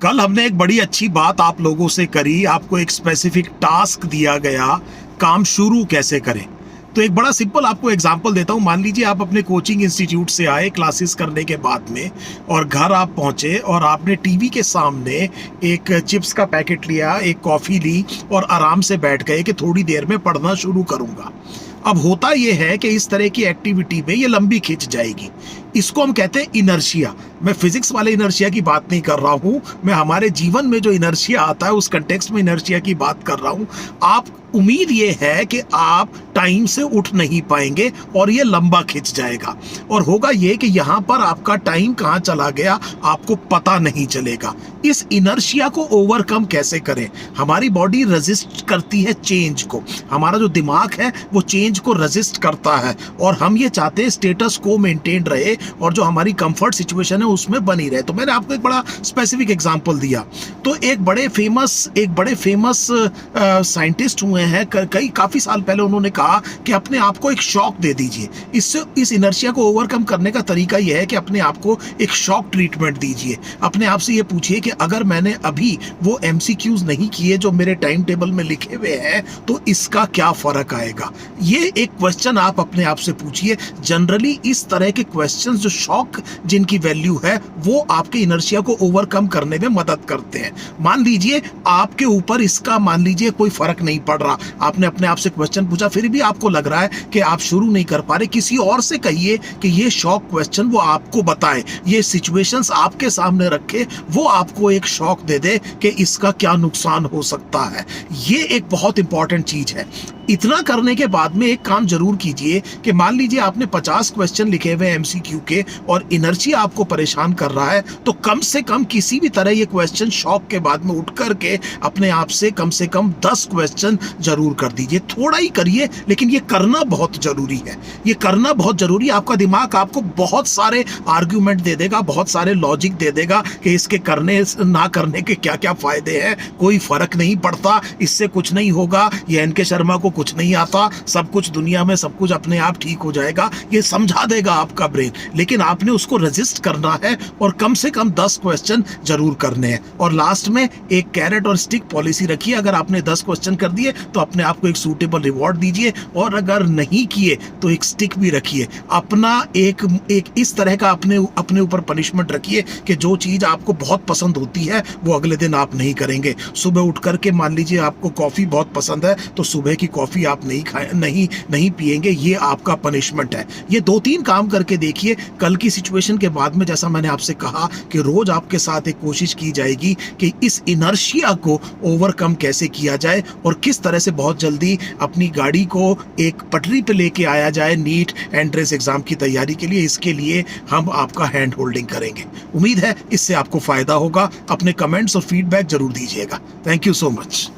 कल हमने एक बड़ी अच्छी बात आप लोगों से करी, आपको एक स्पेसिफिक टास्क दिया गया, काम शुरू कैसे करें। तो एक बड़ा सिंपल आपको एग्जांपल देता हूं। मान लीजिए आप अपने कोचिंग इंस्टीट्यूट से आए क्लासेस करने के बाद में, और घर आप पहुंचे और आपने टीवी के सामने एक चिप्स का पैकेट लिया, एक कॉफ़ी ली और आराम से बैठ गए कि थोड़ी देर में पढ़ना शुरू करूंगा। अब होता यह है कि इस तरह की एक्टिविटी में ये लंबी खिंच जाएगी। इसको हम कहते हैं इनर्शिया। मैं फिजिक्स वाले इनर्शिया की बात नहीं कर रहा हूं, मैं हमारे जीवन में जो इनर्शिया आता है उस कंटेक्स्ट में इनर्शिया की बात कर रहा हूं। आप उम्मीद ये है कि आप टाइम से उठ नहीं पाएंगे और ये लंबा खिंच जाएगा, और होगा ये कि यहां पर आपका टाइम कहां चला गया आपको पता नहीं चलेगा। इस इनर्शिया को ओवरकम कैसे करें? हमारी बॉडी रेजिस्ट करती है चेंज को, हमारा जो दिमाग है वो चेंज को रेजिस्ट करता है, और हम ये चाहते हैं स्टेटस को मेंटेन रहे और जो हमारी कंफर्ट सिचुएशन है उसमें बनी रहे। तो मैंने आपको एक बड़ा स्पेसिफिक एग्जांपल दिया। तो एक बड़े फेमस साइंटिस्ट हुए हैं, काफी साल पहले उन्होंने कहा कि अपने आप को एक शॉक दे दीजिए। इससे इस इनर्शिया को ओवरकम करने का तरीका यह है कि अपने आप को एक शॉक ट्रीटमेंट दीजिए। अपने आप से ये पूछिए कि अगर मैंने अभी वो एमसीक्यूज नहीं किए जो मेरे टाइम टेबल में लिखे हुए हैं तो इसका क्या फर्क आएगा। ये एक क्वेश्चन आप अपने आप से पूछिए। जनरली इस तरह के क्वेश्चंस जो शॉक जिनकी वैल्यू है वो आपके इनर्शिया को ओवरकम करने में मदद करते हैं। मान लीजिए आपके ऊपर इसका मान लीजिए कोई फर्क नहीं पड़ रहा, आपने अपने आप से क्वेश्चन पूछा फिर भी आपको लग रहा है कि आप शुरू नहीं कर पा रहे, किसी और से कहिए कि ये शॉक क्वेश्चन वो आपको बताए, ये सिचुएशंस आपके सामने रखे, वो आपको एक शॉक दे दे कि इसका क्या नुकसान हो सकता है। ये एक बहुत इंपॉर्टेंट चीज है। इतना करने के बाद में एक काम जरूर कीजिए कि मान लीजिए आपने 50 क्वेश्चन लिखे हुए एमसीक्यू के और इनर्शिया आपको परेशान कर रहा है, तो कम से कम किसी भी तरह ये क्वेश्चन शॉक के बाद में उठ करके अपने आप से कम 10 क्वेश्चन जरूर कर दीजिए। थोड़ा ही करिए लेकिन ये करना बहुत जरूरी है। ये करना बहुत जरूरी है। आपका दिमाग आपको बहुत सारे आर्ग्यूमेंट दे देगा, बहुत सारे लॉजिक दे देगा कि इसके करने ना करने के क्या क्या फायदे हैं, कोई फर्क नहीं पड़ता, इससे कुछ नहीं होगा, ये एनके शर्मा को कुछ नहीं आता, सब कुछ दुनिया में सब कुछ अपने आप ठीक हो जाएगा, ये समझा देगा आपका ब्रेन। लेकिन आपने उसको रेजिस्ट करना है और कम से कम 10 क्वेश्चन जरूर करने हैं। और लास्ट में एक कैरेट और स्टिक पॉलिसी रखिए। अगर आपने 10 क्वेश्चन कर दिए तो अपने आप को एक सूटेबल रिवॉर्ड दीजिए, और अगर नहीं किए तो एक स्टिक भी रखिए। अपना एक इस तरह का अपने ऊपर पनिशमेंट रखिए कि जो चीज आपको बहुत पसंद होती है वो अगले दिन आप नहीं करेंगे। सुबह उठ करके मान लीजिए आपको कॉफी बहुत पसंद है तो सुबह की कॉफी आप नहीं पिएंगे, ये आपका पनिशमेंट है। ये 2-3 काम करके देखिए। कल की सिचुएशन के बाद में जैसा मैंने आपसे कहा कि रोज आपके साथ एक कोशिश की जाएगी कि इस इनर्शिया को ओवरकम कैसे किया जाए और किस तरह से बहुत जल्दी अपनी गाड़ी को एक पटरी पे लेके आया जाए नीट एंट्रेंस एग्जाम की तैयारी के लिए। इसके लिए हम आपका हैंड होल्डिंग करेंगे। उम्मीद है इससे आपको फायदा होगा। अपने कमेंट्स और फीडबैक जरूर दीजिएगा। Thank you so much.